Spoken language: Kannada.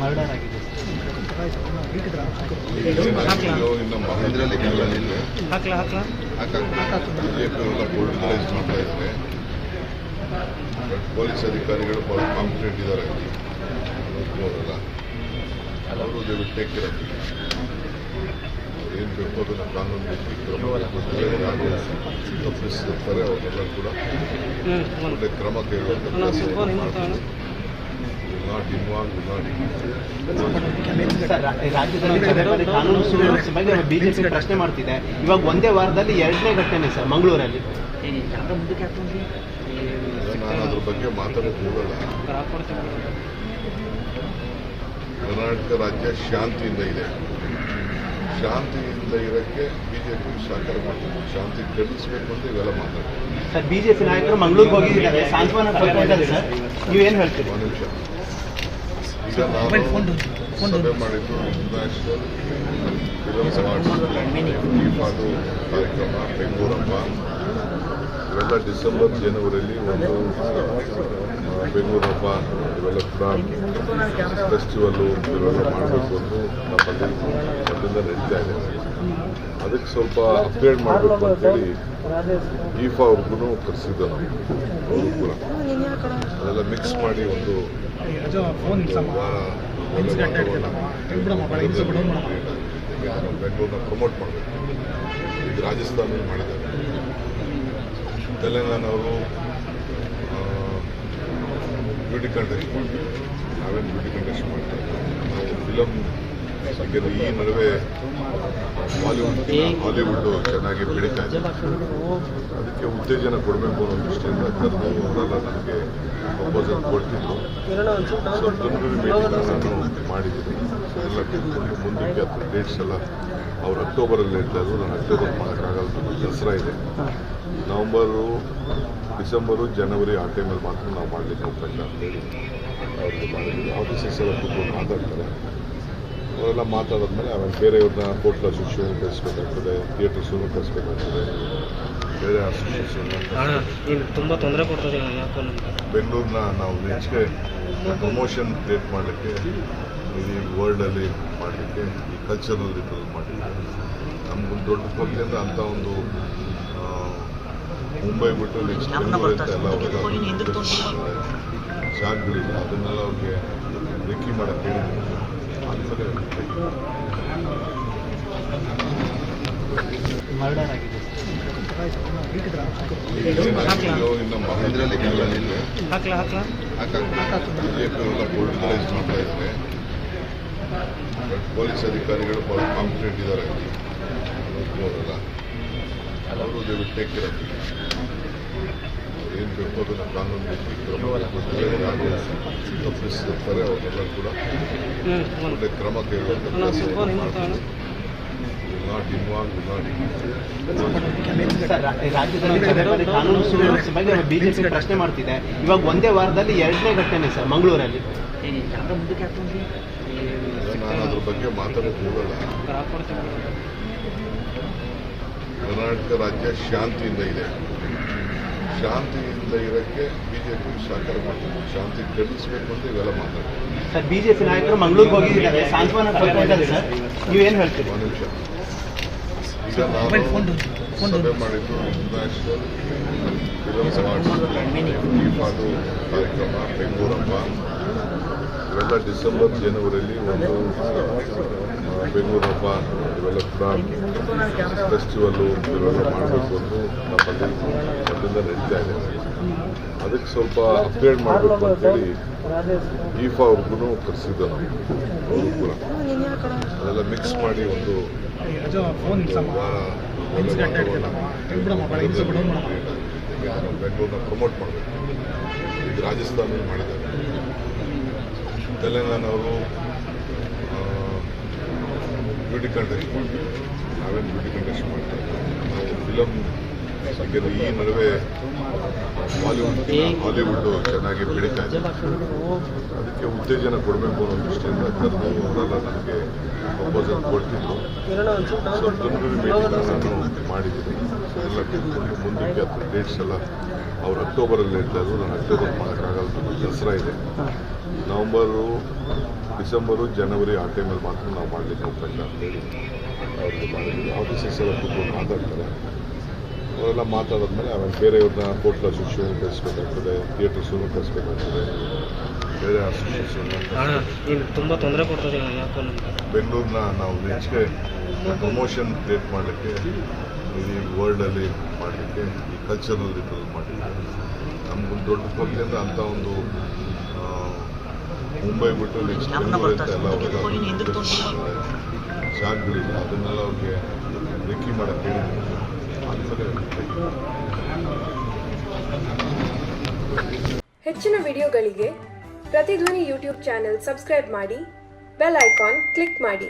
ಮರ್ಡರ್ ಆಗಿದೆ. ಪೊಲೀಸ್ ಅಧಿಕಾರಿಗಳು ಬಹಳ ಕಾಂಪಿಟೆಂಟ್ ಇದ್ದಾರೆ. ಅವರು they will take care of it. ಏನು ಬೇಕೋ ಅದನ್ನು ಕಾನೂನು ತಪ್ಪಿಸಿರ್ತಾರೆ ಅವರೆಲ್ಲ ಕೂಡ ಒಳ್ಳೆ ಕ್ರಮ ಕೈಗೊಳ್ಳುವಂಥ ಕೆಲಸ ಮಾಡ್ತಾರೆ. ನಾಟ್ ಇನ್ವಾಲ್ವ್ ರಾಜ್ಯದಲ್ಲಿ ಕಾನೂನು ಸುವ್ಯವಸ್ಥೆ ಬಗ್ಗೆ ಬಿಜೆಪಿ ಪ್ರಶ್ನೆ ಮಾಡ್ತಿದೆ. ಇವಾಗ ಒಂದೇ ವಾರದಲ್ಲಿ 2ನೇ ಘಟನೆ ಸರ್ ಮಂಗಳೂರಲ್ಲಿ. ನಾನು ಅದ್ರ ಬಗ್ಗೆ ಮಾತಾಡೋಕ್ಕೆ ಹೋಗಲ್ಲ. ಕರ್ನಾಟಕ ರಾಜ್ಯ ಶಾಂತಿಯಿಂದ ಇದೆ. ಶಾಂತಿಯಿಂದ ಇರೋಕ್ಕೆ ಬಿಜೆಪಿ ಸಹಕಾರ ಮಾಡ್ತಾರೆ. ಶಾಂತಿ ಕೆಡಿಸಬೇಕು ಅಂತ ಇವೆಲ್ಲ ಮಾತಾಡ್ತಾರೆ. ಸರ್ ಬಿಜೆಪಿ ನಾಯಕರು ಮಂಗಳೂರಿಗೆ ಹೋಗಿದ್ದಾರೆ, ಸಾಂತ್ವನ ಕೊಟ್ಟಿದ್ದಾರೆ ಸರ್, ನೀವೇನು ಹೇಳ್ತೀರಿ? ಒಂದು ನಿಮಿಷ. ಈಗ ನಾನು ಸಭೆ ಮಾಡಿದ್ದು ಇಂಟರ್ನ್ಯಾಷನಲ್ ಫಿಲಮ್ ಅವಾರ್ಡ್ಸ್ ಕಾರ್ಯಕ್ರಮ ಬೆಂಗಳೂರಪ್ಪ ಇವೆಲ್ಲ ಡಿಸೆಂಬರ್ ಜನವರಿಯಲ್ಲಿ ಒಂದು ಬೆಂಗಳೂರು ಹಬ್ಬ ಇವೆಲ್ಲ ಕೂಡ ಫೆಸ್ಟಿವಲ್ಲು ಇವೆಲ್ಲ ಮಾಡಬೇಕು ಅಂತ ನಮ್ಮಲ್ಲಿ ಮೊದಲಿಂದ ನಡೀತಾ ಇದೆ. ಅದಕ್ಕೆ ಸ್ವಲ್ಪ ಅಪ್ಗ್ರೇಡ್ ಮಾಡಬೇಕು ಅಂತೇಳಿ ಈಫಾ ಅವ್ರಿಗೂ ಕರೆಸಿದ್ದು ನಾವು. ಅವರು ಕೂಡ ಅದೆಲ್ಲ ಮಿಕ್ಸ್ ಮಾಡಿ ಒಂದು ವಾರ ಬೆಂಗಳೂರನ್ನ ಪ್ರಮೋಟ್ ಮಾಡಬೇಕು. ಈಗ ರಾಜಸ್ಥಾನದಲ್ಲಿ ಮಾಡಿದ್ದಾರೆ, ತೆಲಂಗಾಣ ಅವರು ಬ್ಯೂಟಿ ಕಂಟೆಸ್ಟ್ ಮಾಡ್ತಾರೆ. ನಾವೇನು ಬ್ಯೂಟಿ ಕಂಟೆಸ್ಟ್ ಮಾಡ್ತಾರೆ, ನಾವು ಫಿಲಮ್ ಯಾಕೆಂದರೆ ಈ ನಡುವೆ ಹಾಲಿವುಡ್ಡು ಚೆನ್ನಾಗಿ ಬೆಳೀತಾ ಇದೆ. ಅದಕ್ಕೆ ಉತ್ತೇಜನ ಕೊಡಬೇಕು ಅನ್ನೋ ದೃಷ್ಟಿಯಿಂದ ಕರೆದು ಅವರೆಲ್ಲ ನನಗೆ ಪ್ರಪೋಸಲ್ ಕೊಡ್ತಿದ್ರು. ಜನವರಿ ಮೀಟಿಂಗ್ ನಾನು ಮಾಡಿದ್ದೀನಿ. ಎಲ್ಲ ಮುಂದಕ್ಕೆ ಹತ್ತು ಡೇಟ್ಸ್ ಎಲ್ಲ ಅವ್ರು ಅಕ್ಟೋಬರಲ್ಲಿ ಹೇಳ್ತಾ ಇದ್ರು. ನಾನು ಅಕ್ಟೋಬರ್ ಮಾಡೋಕ್ಕಾಗಲ್ಲ, ದಸರಾ ಇದೆ. ನವಂಬರು, ಡಿಸೆಂಬರು, ಜನವರಿ ಆ ಟೈಮಲ್ಲಿ ಮಾತ್ರ ನಾವು ಮಾಡಲಿಕ್ಕೆ ಅವಕಾಶ ಅಂತೇಳಿ ಅವ್ರಿಗೆ ಮಾಡಿದ್ದೀವಿ. ಆಫೀಸರ್ಸ್ ಎಲ್ಲ ಕೂತ್ಕೊಂಡು ಮಾತಾಡ್ತಾರೆ. ಅವರೆಲ್ಲ ಮಾತಾಡಿದ್ಮೇಲೆ ಆಮೇಲೆ ಬೇರೆಯವ್ರನ್ನ ಕೋರ್ಟ್ ಅಸೋಸಿಯೇಷನ್ ಕಳಿಸ್ಬೇಕಾಗ್ತದೆ, ಥಿಯೇಟರ್ಸನ್ನು ಕಳಿಸ್ಬೇಕಾಗ್ತದೆ, ಬೇರೆ ಅಸೋಸಿಯೇಷನ್ ತುಂಬ ತೊಂದರೆ ಕೊಡ್ತದೆ. ಬೆಂಗಳೂರನ್ನ ನಾವು ಹೆಚ್ಚಿಗೆ ಪ್ರಮೋಷನ್ ಕ್ರಿಯೇಟ್ ಮಾಡಲಿಕ್ಕೆ, ಇಡೀ ವರ್ಲ್ಡಲ್ಲಿ ಮಾಡಲಿಕ್ಕೆ, ಈ ಕಲ್ಚರಲ್ಲಿ ಮಾಡಲಿಕ್ಕೆ ನಮಗೊಂದು ದೊಡ್ಡ ಕೊರತೆಯಿಂದ ಅಂಥ ಒಂದು ಮುಂಬೈ ಬಿಟ್ಟು ನೆಕ್ಸ್ಟ್ ಬೆಂಗಳೂರು ಅಂತ ಎಲ್ಲ ಅವೆಲ್ಲ ಜಾಗಗಳಿಲ್ಲ. ಅದನ್ನೆಲ್ಲ ಅವ್ರಿಗೆ ರೆಕ್ಕಿ ಮಾಡೋಕ್ಕೆ ಹೇಳಿದ್ದೀನಿ. ಆದಮೇಲೆ ಮರ್ಡರ್ ಆಗಿದೆ. ಬಿಜೆಪಿ ಎಲ್ಲ ಪೊಲಿಟಿಕಲೈಸ್ ಮಾಡ್ತಾ ಇದ್ದಾರೆ. ಪೊಲೀಸ್ ಅಧಿಕಾರಿಗಳು ಬಹಳ ಕಾಂಪಿಟೆಂಟ್ ಇದ್ದಾರೆ. ಅವರೆಲ್ಲ ಅವರು they will take care of it. ಏನು ಬೇಕೋ ಅದನ್ನು ಕಾನೂನು ತಪ್ಪಿಸಿರ್ತಾರೆ ಅವರೆಲ್ಲ ಕೂಡ ಒಳ್ಳೆ ಕ್ರಮ ಕೈಗೊಳ್ಳುವಂಥ ಕೆಲಸ ಮಾಡ್ತಾರೆ. ನಾಟ್ ಇನ್ವಾಲ್ವ್ ರಾಜ್ಯದಲ್ಲಿ ಕಾನೂನು ಸುವ್ಯವಸ್ಥೆ ಬಗ್ಗೆ ಬಿಜೆಪಿ ಪ್ರಶ್ನೆ ಮಾಡ್ತಿದೆ. ಇವಾಗ ಒಂದೇ ವಾರದಲ್ಲಿ 2ನೇ ಘಟನೆ ಸರ್ ಮಂಗಳೂರಲ್ಲಿ. ನಾನು ಅದ್ರ ಬಗ್ಗೆ ಮಾತಾಡೋಕ್ಕೆ ಹೋಗಲ್ಲ. ಕರ್ನಾಟಕ ರಾಜ್ಯ ಶಾಂತಿಯಿಂದ ಇದೆ. ಶಾಂತಿಯಿಂದ ಇರೋಕ್ಕೆ ಬಿಜೆಪಿ ಸಹಕಾರ ಮಾಡ್ತಾರೆ. ಶಾಂತಿ ಕೆಡಿಸಬೇಕು ಅಂತ ಇವೆಲ್ಲ ಮಾತಾಡ್ತಾರೆ. ಸರ್ ಬಿಜೆಪಿ ನಾಯಕರು ಮಂಗಳೂರಿಗೆ ಹೋಗಿದ್ದಾರೆ, ಸಾಂತ್ವನ ಕೊಟ್ಟಿದ್ದಾರೆ ಸರ್, ನೀವೇನು ಹೇಳ್ತೀರಿ? ಒಂದು ನಿಮಿಷ. ಈಗ ನಾನು ಸಭೆ ಮಾಡಿದ್ದು ಇಂಟರ್ನ್ಯಾಷನಲ್ ಫಿಲಮ್ ಅವಾರ್ಡ್ಸ್ ಕಾರ್ಯಕ್ರಮ ಬೆಂಗಳೂರಪ್ಪ ಇವೆಲ್ಲ ಡಿಸೆಂಬರ್ ಜನವರಿಯಲ್ಲಿ ಒಂದು ಬೆಂಗಳೂರು ಹಬ್ಬ ಇವೆಲ್ಲ ಕೂಡ ಫೆಸ್ಟಿವಲ್ಲು ಇವೆಲ್ಲ ಮಾಡಬೇಕು ಅಂತ ನಮ್ಮಲ್ಲಿ ಮೊದಲಿಂದ ನಡೀತಾ ಇದೆ. ಅದಕ್ಕೆ ಸ್ವಲ್ಪ ಅಪ್ಗ್ರೇಡ್ ಮಾಡಬೇಕು ಅಂತೇಳಿ ಈಫಾ ಅವ್ರಿಗೂ ಕರೆಸಿದ್ದು ನಾವು. ಅವರು ಕೂಡ ಅದೆಲ್ಲ ಮಿಕ್ಸ್ ಮಾಡಿ ಒಂದು ವಾರ ಬೆಂಗಳೂರನ್ನ ಪ್ರಮೋಟ್ ಮಾಡಬೇಕು. ಈಗ ರಾಜಸ್ಥಾನದಲ್ಲಿ ಮಾಡಿದ್ದಾರೆ, ತೆಲಂಗಾಣ ಅವರು ಬ್ಯೂಟಿ ಕಂಟೆಸ್ಟ್ ಮಾಡ್ತಾರೆ. ನಾವೇನು ಬ್ಯೂಟಿ ಕಂಟೆಸ್ಟ್ ಮಾಡ್ತಾರೆ, ನಾವು ಫಿಲಮ್ ಯಾಕೆಂದರೆ ಈ ನಡುವೆ ಹಾಲಿವುಡ್ಡು ಚೆನ್ನಾಗಿ ಬೆಳೀತಾ ಇದೆ. ಅದಕ್ಕೆ ಉತ್ತೇಜನ ಕೊಡಬೇಕು ಅನ್ನೋ ದೃಷ್ಟಿಯಿಂದ ಕರೆದು ಅವರೆಲ್ಲ ನನಗೆ ಪ್ರಪೋಸಲ್ ಕೊಡ್ತಿದ್ರು. ಜನವರಿ ಮೀಟಿಂಗ್ ನಾನು ಮಾಡಿದ್ದೀನಿ. ಎಲ್ಲ ಮುಂದಕ್ಕೆ ಹತ್ತು ಡೇಟ್ಸ್ ಎಲ್ಲ ಅವ್ರು ಅಕ್ಟೋಬರಲ್ಲಿ ಹೇಳ್ತಾ ಇದ್ರು. ನಾನು ಅಕ್ಟೋಬರ್ ಮಾಡೋಕ್ಕಾಗಲ್ಲ, ದಸರಾ ಇದೆ. ನವಂಬರು, ಡಿಸೆಂಬರು ಜನವರಿ ಆ ಟೈಮಲ್ಲಿ ಮಾತ್ರ ನಾವು ಮಾಡಲಿಕ್ಕೆ ಅವಕಾಶ ಅಂತೇಳಿ ಅವ್ರಿಗೆ ಮಾಡಿದ್ವಿ. ಆಫೀಸರ್ಸ್ ಎಲ್ಲ ಕೂತ್ಕೊಂಡು ಮಾತಾಡ್ತಾರೆ. ಅವರೆಲ್ಲ ಮಾತಾಡಿದ್ಮೇಲೆ ಆಮೇಲೆ ಬೇರೆಯವ್ರನ್ನ ಹೋಟ್ಲ್ ಅಸೋಸಿಯೇಷನ್ ಕಳಿಸ್ಬೇಕಾಗ್ತದೆ, ಥಿಯೇಟರ್ಸನ್ನು ಕಳಿಸ್ಬೇಕಾಗ್ತದೆ, ಬೇರೆ ಅಸೋಸಿಯೇಷನ್ ತುಂಬ ತೊಂದರೆ ಕೊಡ್ತದೆ. ಬೆಂಗಳೂರನ್ನ ನಾವು ಹೆಚ್ಚಿಗೆ ಪ್ರಮೋಷನ್ ಕ್ರಿಯೇಟ್ ಮಾಡಲಿಕ್ಕೆ, ಇಡೀ ವರ್ಲ್ಡಲ್ಲಿ ಮಾಡಲಿಕ್ಕೆ, ಈ ಕಲ್ಚರಲ್ ಇದ್ರಲ್ಲಿ ಮಾಡಲಿಕ್ಕೆ ನಮಗೊಂದು ದೊಡ್ಡ ಕೊರತೆ ಅಂದರೆ ಅಂಥ ಒಂದು ಮುಂಬೈ ಬಿಟ್ಟು ನೆಕ್ಸ್ಟ್ ಬೆಂಗಳೂರು ಅಂತ ಎಲ್ಲ ಜಾಗಗಳಿಲ್ಲ. ಅದನ್ನೆಲ್ಲ ಅವ್ರಿಗೆ ರೆಕ್ಕಿ ಮಾಡೋಕ್ಕೆ ಹೇಳಿದ್ದೀನಿ. ಹೆಚ್ಚಿನ ವಿಡಿಯೋಗಳಿಗೆ ಪ್ರತಿಧ್ವನಿ ಯೂಟ್ಯೂಬ್ ಚಾನೆಲ್ ಸಬ್ಸ್ಕ್ರೈಬ್ ಮಾಡಿ, ಬೆಲ್ ಐಕಾನ್ ಕ್ಲಿಕ್ ಮಾಡಿ.